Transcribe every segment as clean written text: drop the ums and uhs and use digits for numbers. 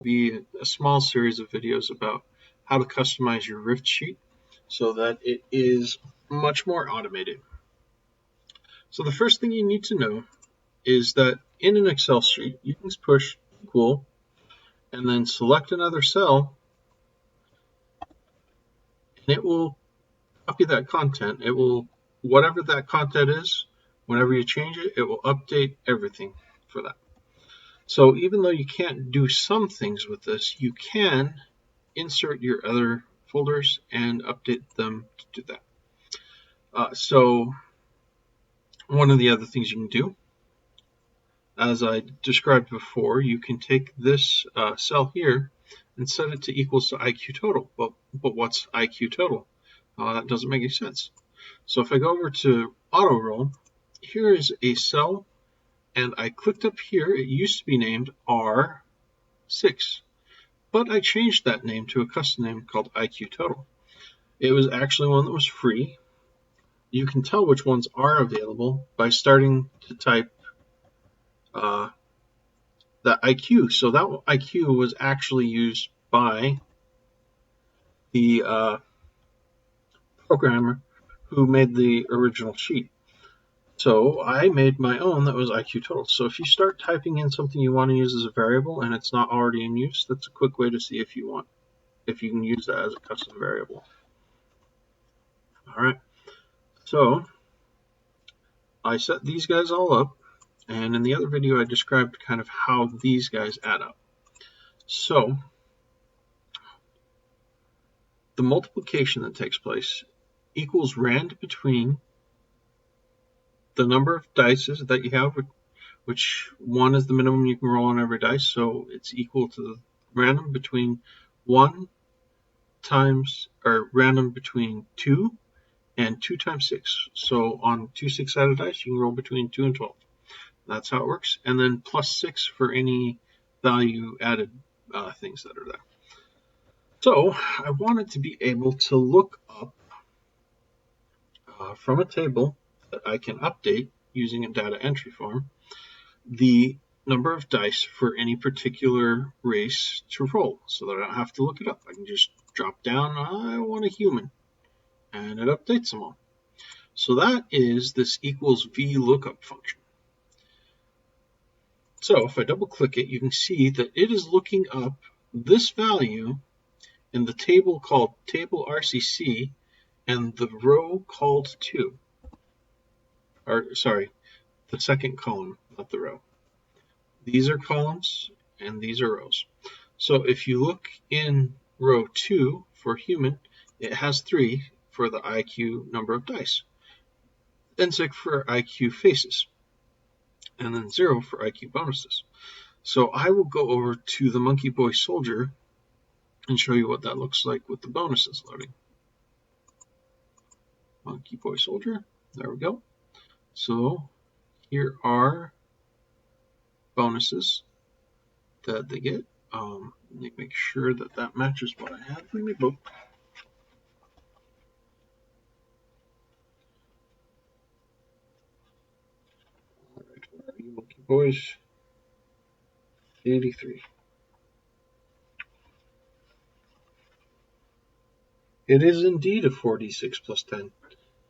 be a small series of videos about how to customize your Rift sheet so that it is much more automated. So the first thing you need to know is that in an Excel sheet, you can push equal and then select another cell, and it will copy that content. It will, whatever that content is, whenever you change it, it will update everything for that. So even though you can't do some things with this, you can insert your other folders and update them to do that. So one of the other things you can do, as I described before, you can take this cell here and set it to equals to IQ total. But what's IQ total? That doesn't make any sense. So if I go over to auto roll, here is a cell, and I clicked up here. It used to be named R6, but I changed that name to a custom name called IQ total. It was actually one that was free. You can tell which ones are available by starting to type the IQ. So that IQ was actually used by the programmer who made the original sheet. So I made my own that was IQ total. So if you start typing in something you want to use as a variable and it's not already in use, that's a quick way to see if you can use that as a custom variable. All right. So I set these guys all up, and in the other video I described kind of how these guys add up. So the multiplication that takes place equals rand between the number of dice that you have, which 1 is the minimum you can roll on every dice, so it's equal to the random between 1 times, or random between 2 and 2 times 6. So on 2 6-sided dice, you can roll between 2 and 12. That's how it works. And then plus 6 for any value added things that are there. So I wanted to be able to look up from a table that I can update using a data entry form the number of dice for any particular race to roll, so that I don't have to look it up. I can just drop down, I want a human, and it updates them all. So that is this equals VLOOKUP function. So if I double click it, you can see that it is looking up this value in the table called table RCC and the row called 2. Or sorry, the second column, not the row. These are columns and these are rows. So if you look in row 2 for human, it has 3 for the IQ number of dice, then 6 for IQ faces, and then 0 for IQ bonuses. So I will go over to the Monkey Boy Soldier and show you what that looks like with the bonuses loading. Monkey Boy Soldier, there we go. So here are bonuses that they get. Let me make sure that that matches what I have in my book. All right, where are you, Monkey Boys? 83. It is indeed a 4d6 plus 10.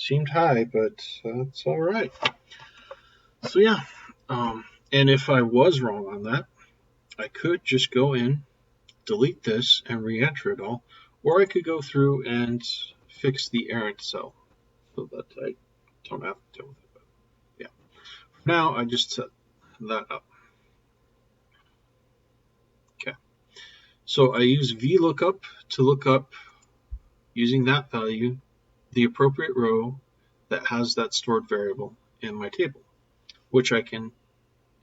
Seemed high, but that's all right. So yeah, and if I was wrong on that, I could just go in, delete this, and re-enter it all, or I could go through and fix the errant cell so that I don't have to deal with it. But yeah, for now I just set that up. Okay, so I use VLOOKUP to look up, using that value, the appropriate row that has that stored variable in my table, which I can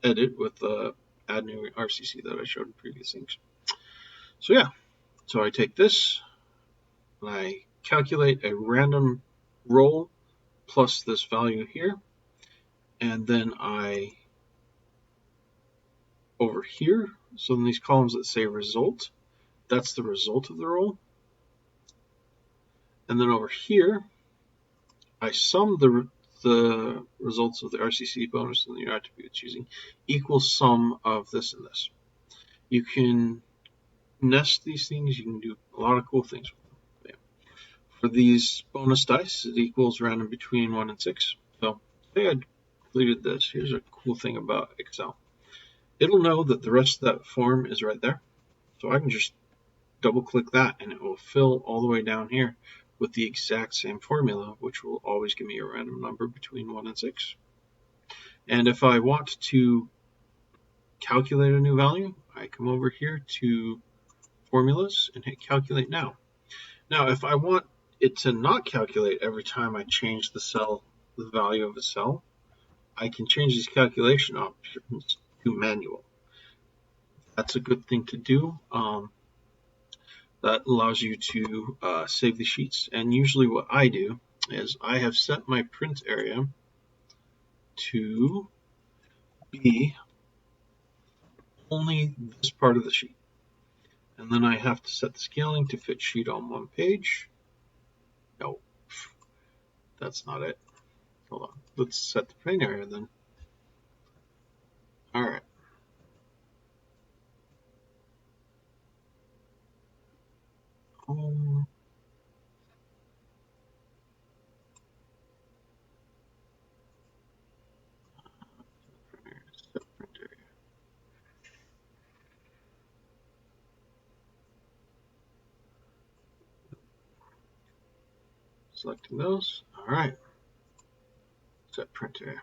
edit with the add new RCC that I showed in previous things. So yeah, so I take this, and I calculate a random roll plus this value here, and then I, over here, so in these columns that say result, that's the result of the roll. And then over here, I sum the results of the RCC bonus and the attributes using equal sum of this and this. You can nest these things, you can do a lot of cool things with them. Yeah. For these bonus dice, it equals random between 1 and 6. So say I deleted this. Here's a cool thing about Excel. It'll know that the rest of that form is right there. So I can just double click that and it will fill all the way down here with the exact same formula, which will always give me a random number between 1 and 6. And if I want to calculate a new value, I come over here to formulas and hit calculate now. Now, if I want it to not calculate every time I change the value of a cell, I can change these calculation options to manual. That's a good thing to do. That allows you to save the sheets. And usually what I do is I have set my print area to be only this part of the sheet. And then I have to set the scaling to fit sheet on one page. No, that's not it. Hold on. Let's set the print area then. All right. Selecting those. All right. Set print area.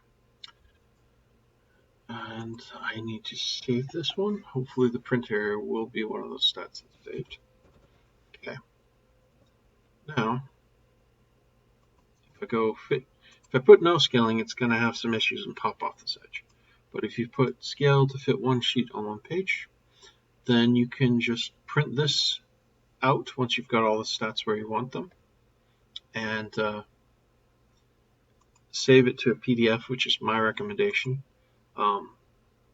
And I need to save this one. Hopefully the print area will be one of those stats that's saved. Okay. Now, if I put no scaling, it's going to have some issues and pop off this edge. But if you put scale to fit one sheet on one page, then you can just print this out once you've got all the stats where you want them, and save it to a PDF, which is my recommendation.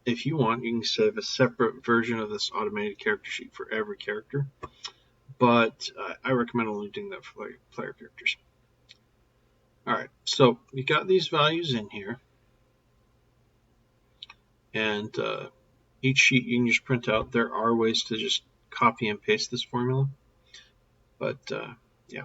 If you want, you can save a separate version of this automated character sheet for every character, but I recommend only doing that for player characters. All right, so you got these values in here, and each sheet you can just print out. There are ways to just copy and paste this formula, but yeah.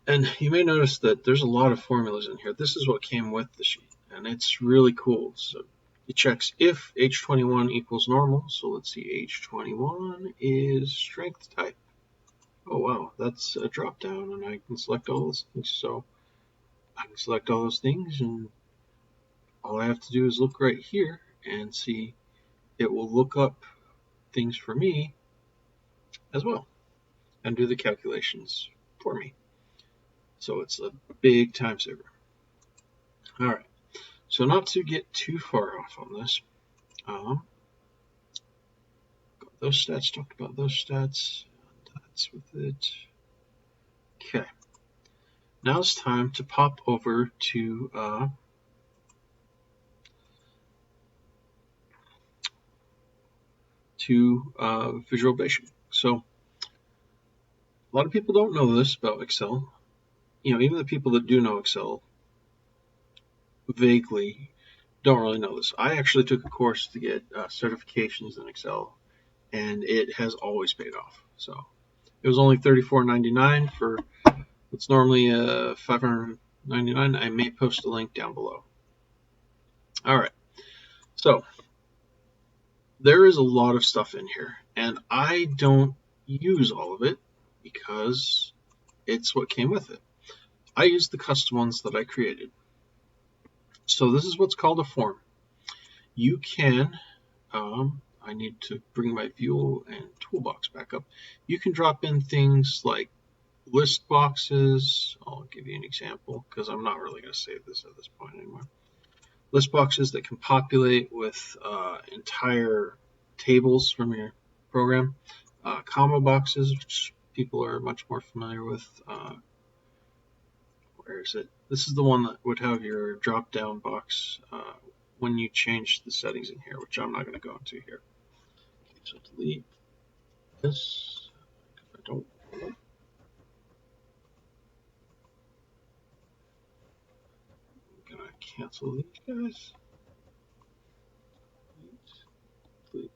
And you may notice that there's a lot of formulas in here. This is what came with the sheet, and it's really cool. So it checks if H21 equals normal. So let's see, H21 is strength type. Oh wow, that's a drop down, and I can select all those things. So I can select all those things, and all I have to do is look right here and see it will look up things for me as well and do the calculations for me. So it's a big time saver. All right, so not to get too far off on this, got those stats, talked about those stats, and that's with it. Okay, now it's time to pop over to Visual Basic. So a lot of people don't know this about Excel. You know, even the people that do know Excel vaguely don't really know this. I actually took a course to get certifications in Excel, and it has always paid off. So it was only $34.99 for what's normally $599. I may post a link down below. All right, so there is a lot of stuff in here, and I don't use all of it because it's what came with it. I use the custom ones that I created. So this is what's called a form. You can, I need to bring my view and toolbox back up. You can drop in things like list boxes. I'll give you an example because I'm not really going to save this at this point anymore. List boxes that can populate with entire tables from your program. Combo boxes, which people are much more familiar with. Where is it? This is the one that would have your drop-down box when you change the settings in here, which I'm not going to go into here. Okay, so delete this. I don't. I'm going to cancel these guys. Delete.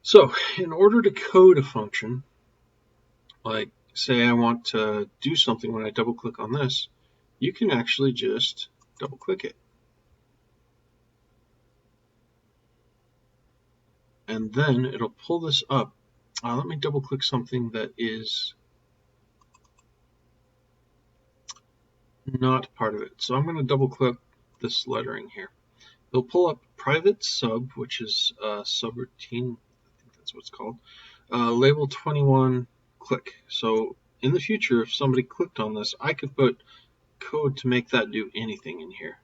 So in order to code a function, like say I want to do something when I double click on this, you can actually just double click it. And then it'll pull this up. Let me double click something that is not part of it. So I'm going to double click this lettering here. It'll pull up private sub, which is subroutine, I think that's what it's called, label 21 click. So in the future, if somebody clicked on this, I could put code to make that do anything in here,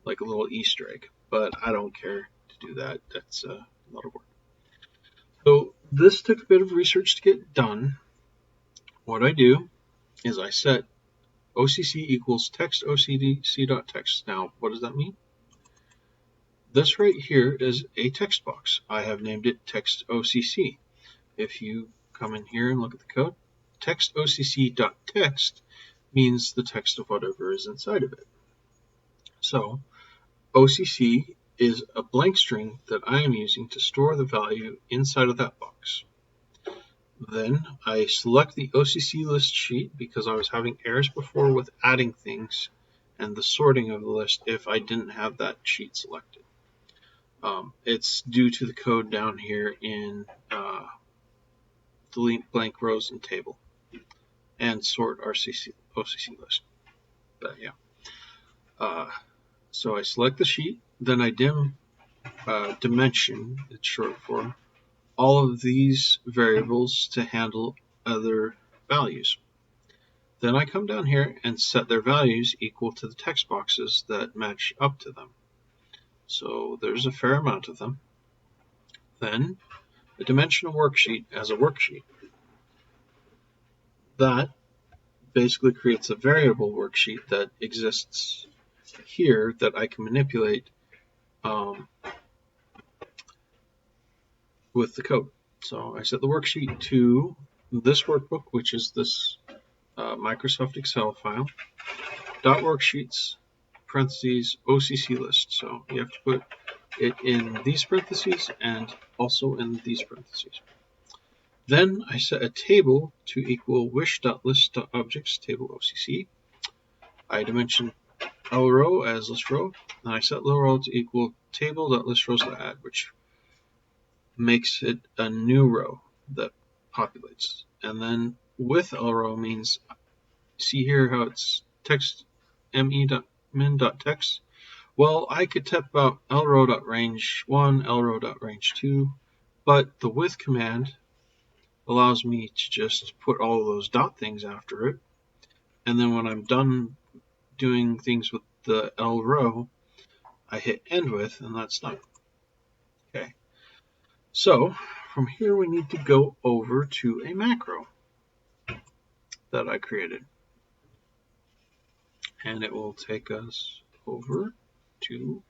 like a little Easter egg, but I don't care to do that. That's a lot of work. So this took a bit of research to get done. What I do is I set OCC equals text OCC.text. Now, what does that mean? This right here is a text box. I have named it text OCC. If you come in here and look at the code, text OCC.text means the text of whatever is inside of it. So OCC is a blank string that I am using to store the value inside of that box. Then I select the OCC list sheet because I was having errors before with adding things and the sorting of the list if I didn't have that sheet selected. It's due to the code down here in delete blank rows and table and sort OCC list. But yeah. So I select the sheet, then I dimension, it's short for, all of these variables to handle other values. Then I come down here and set their values equal to the text boxes that match up to them. So there's a fair amount of them. Then a dimensional worksheet as a worksheet. That basically creates a variable worksheet that exists here that I can manipulate with the code. So I set the worksheet to this workbook, which is this Microsoft Excel file, dot worksheets, parentheses, OCC list. So you have to put it in these parentheses and also in these parentheses. Then I set a table to equal wish.list.objects table OCC. I dimension lrow as list row, and I set lrow to equal table.listrows.add, which makes it a new row that populates. And then with lrow means, see here how it's text me.min.text. Well, I could type about lrow.range1, lrow.range2, but the with command allows me to just put all of those dot things after it. And then when I'm done doing things with the lrow, I hit end with, and that's done. Okay. So from here we need to go over to a macro that I created. And it will take us over to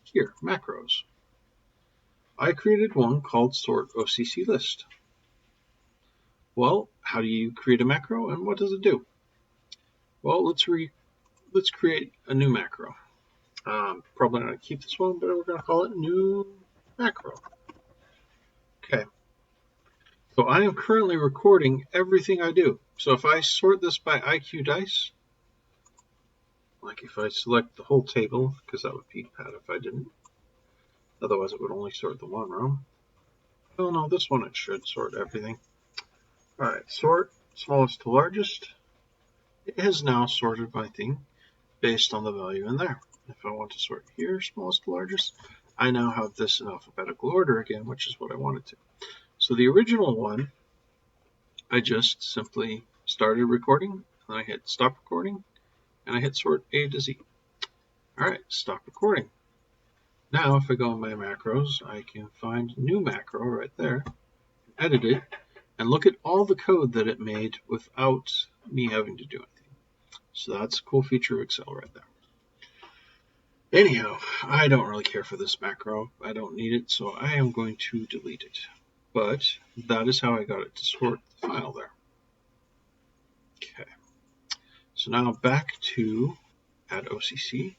here, macros. I created one called sort OCC list. Well, how do you create a macro and what does it do? Well, let's create a new macro. Probably not going to keep this one, but we're going to call it new macro. Okay. So I am currently recording everything I do. So if I sort this by IQ dice, like if I select the whole table, because that would be bad if I didn't. Otherwise it would only sort the one row. Oh no, this one it should sort everything. Alright, sort smallest to largest. It has now sorted my thing based on the value in there. If I want to sort here, smallest to largest, I now have this in alphabetical order again, which is what I wanted to. So the original one, I just simply started recording, and I hit stop recording, and I hit sort A to Z. Alright, stop recording. Now if I go in my macros, I can find new macro right there, edit it, and look at all the code that it made without me having to do anything. So that's a cool feature of Excel right there. Anyhow, I don't really care for this macro. I don't need it, so I am going to delete it. But that is how I got it to sort the file there. Okay. So now back to add OCC.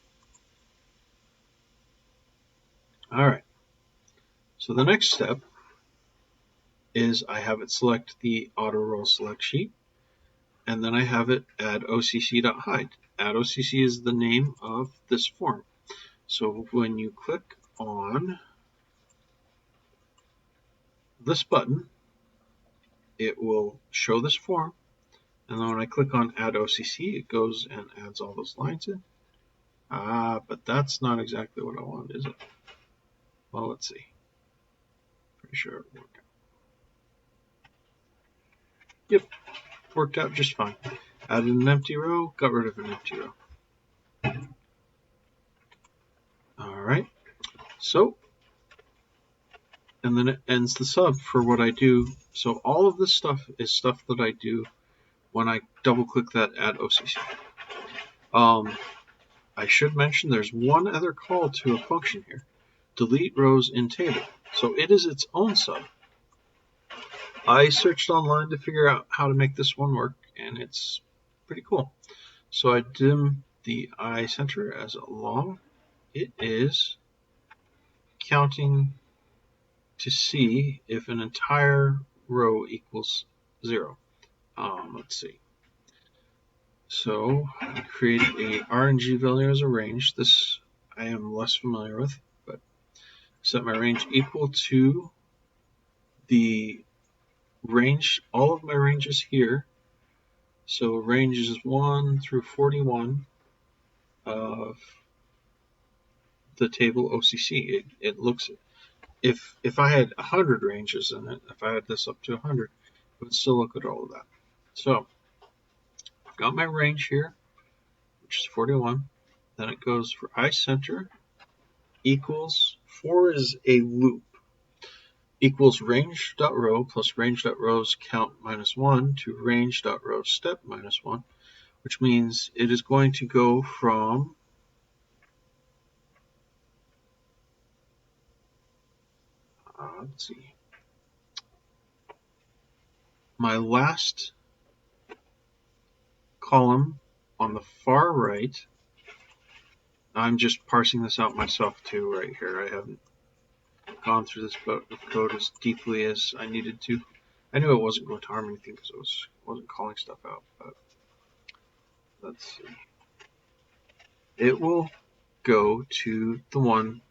All right. So the next step is I have it select the auto roll select sheet, and then I have it add occ.hide. Add occ is the name of this form. So when you click on this button, it will show this form, and then when I click on add OCC, it goes and adds all those lines in. But that's not exactly what I want, is it? Well, let's see. Pretty sure it worked out. Yep, worked out just fine. Added an empty row, got rid of an empty row. All right, so, and then it ends the sub for what I do. So all of this stuff is stuff that I do when I double click that add OCC. I should mention there's one other call to a function here. Delete rows in table. So it is its own sub. I searched online to figure out how to make this one work, and it's pretty cool. So I dim the I center as a long. It is counting to see if an entire row equals 0. Let's see. So I created a RNG value as a range. This I am less familiar with, but set my range equal to the range, all of my ranges here. So ranges 1 through 41 of the table OCC. It looks, if I had 100 ranges in it, if I had this up to 100, it would still look at all of that. So I've got my range here, which is 41. Then it goes for I center equals 4 is a loop, equals range.row plus range.rows count minus 1 to range.row step minus 1, which means it is going to go from let's see, my last column on the far right. I'm just parsing this out myself too right here. I haven't gone through this code as deeply as I needed to. I knew it wasn't going to harm anything because it wasn't calling stuff out, but let's see. It will go to the one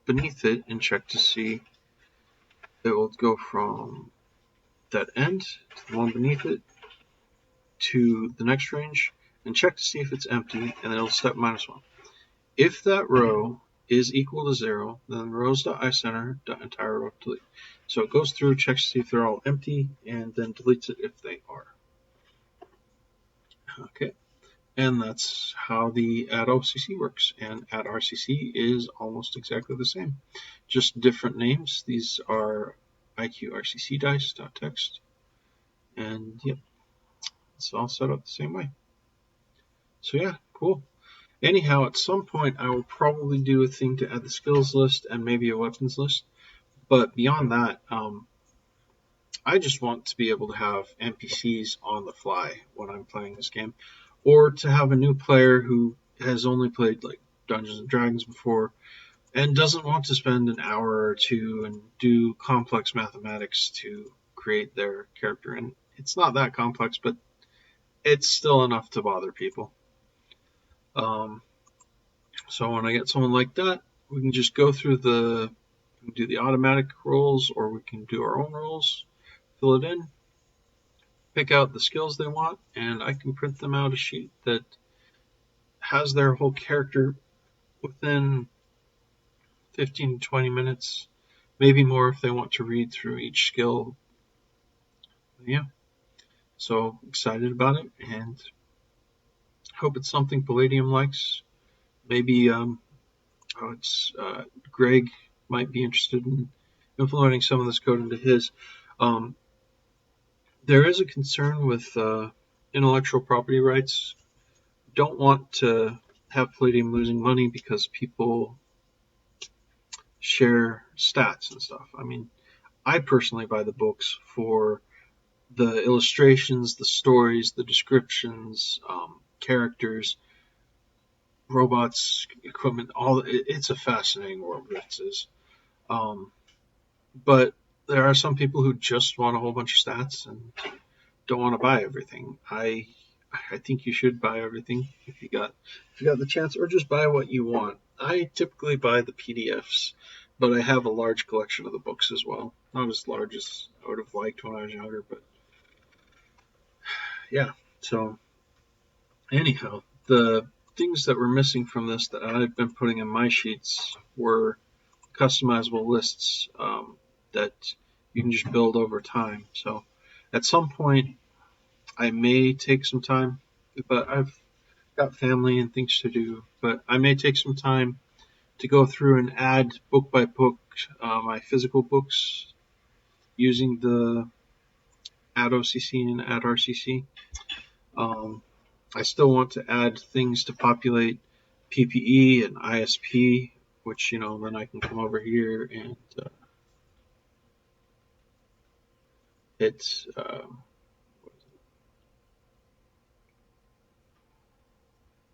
beneath it and check to see. It will go from that end to the one beneath it to the next range and check to see if it's empty, and then it'll step minus 1. If that row is equal to 0, then rows.iCenter.entire row delete. So it goes through, checks to see if they're all empty, and then deletes it if they are. Okay, and that's how the add OCC works. And add RCC is almost exactly the same, just different names. These are IQ dice.txt, and yep, it's all set up the same way. So yeah, cool. Anyhow, at some point I will probably do a thing to add the skills list and maybe a weapons list. But beyond that, I just want to be able to have NPCs on the fly when I'm playing this game. Or to have a new player who has only played like Dungeons and Dragons before and doesn't want to spend an hour or two and do complex mathematics to create their character. And it's not that complex, but it's still enough to bother people. So when I get someone like that, we can just go through do the automatic rolls, or we can do our own rolls, fill it in, pick out the skills they want, and I can print them out a sheet that has their whole character within 15 to 20 minutes, maybe more if they want to read through each skill. Yeah, so excited about it, and hope it's something Palladium likes. Maybe Greg might be interested in implementing some of this code into his. There is a concern with intellectual property rights. Don't want to have Palladium losing money because people share stats and stuff. I mean, I personally buy the books for the illustrations, the stories, the descriptions, characters, robots, equipment. It's a fascinating world, this is. But there are some people who just want a whole bunch of stats and don't want to buy everything. I think you should buy everything if you got the chance, or just buy what you want. I typically buy the PDFs, but I have a large collection of the books as well. Not as large as I would have liked when I was younger, but yeah. So anyhow, the things that were missing from this that I've been putting in my sheets were customizable lists that you can just build over time. So at some point, I may take some time, but I've got family and things to do. But I may take some time to go through and add book by book my physical books using the add OCC and add RCC. I still want to add things to populate PPE and ISP, which, then I can come over here and it's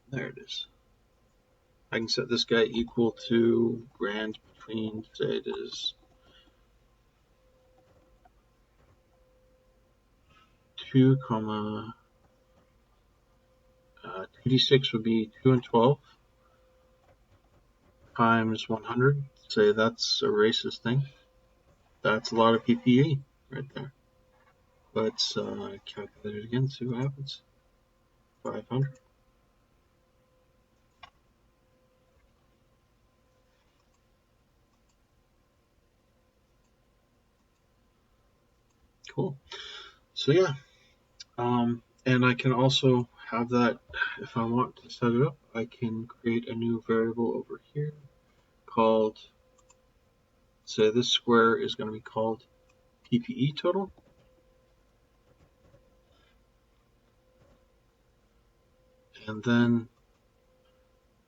there it is. I can set this guy equal to grand between, say it is 2, 2d6 would be 2 and 12 times 100. Say that's a racist thing. That's a lot of PPE right there. Let's calculate it again, see what happens. 500. Cool. So yeah, and I can also have that, if I want to set it up, I can create a new variable over here called, say this square is going to be called PPE total. And then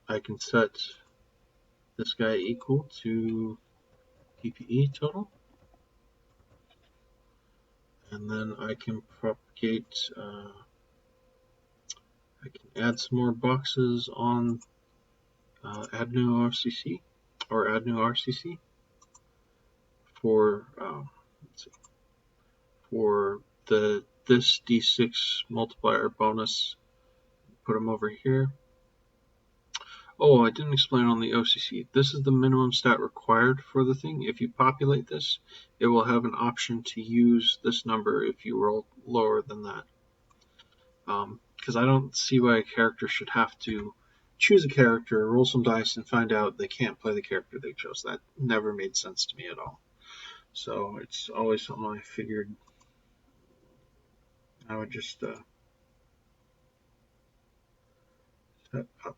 I can set this guy equal to PPE total. And then I can propagate, I can add some more boxes on add new RCC or add new RCC for let's see, for this D6 multiplier bonus. Put them over here. Oh, I didn't explain on the OCC. This is the minimum stat required for the thing. If you populate this, it will have an option to use this number if you roll lower than that. Because I don't see why a character should have to choose a character, roll some dice, and find out they can't play the character they chose. That never made sense to me at all. So it's always something I figured I would just set up.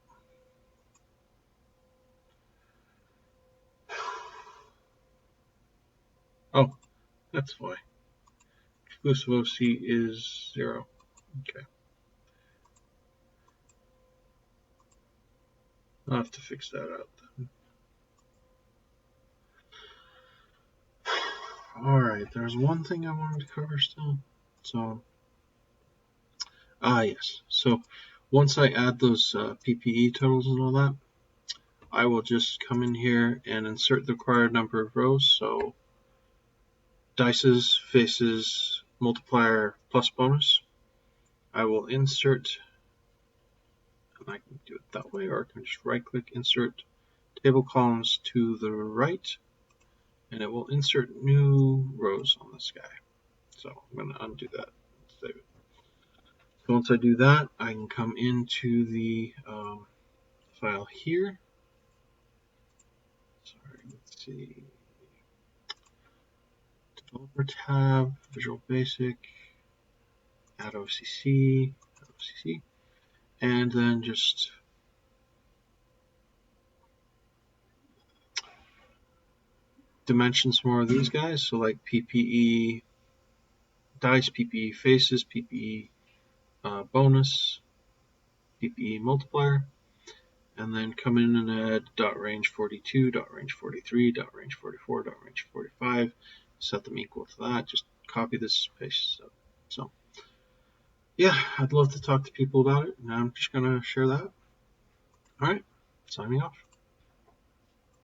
Oh, that's why. Exclusive OC is 0. Okay. I'll have to fix that out then. Alright, there's one thing I wanted to cover still. So, yes. So, once I add those PPE totals and all that, I will just come in here and insert the required number of rows. So, dices, faces, multiplier, plus bonus. I will insert, and I can do it that way, or I can just right click, insert table columns to the right, and it will insert new rows on this guy. So I'm going to undo that and save it. So once I do that, I can come into the file here. Sorry, let's see. Developer tab, Visual Basic, add OCC, and then just dimension some more of these guys. So like PPE dice, PPE faces, PPE bonus, PPE multiplier, and then come in and add dot range 42, dot range 43, dot range 44, dot range 45. Set them equal to that. Just copy this, paste it. So yeah, I'd love to talk to people about it, and I'm just gonna share that. All right, signing off.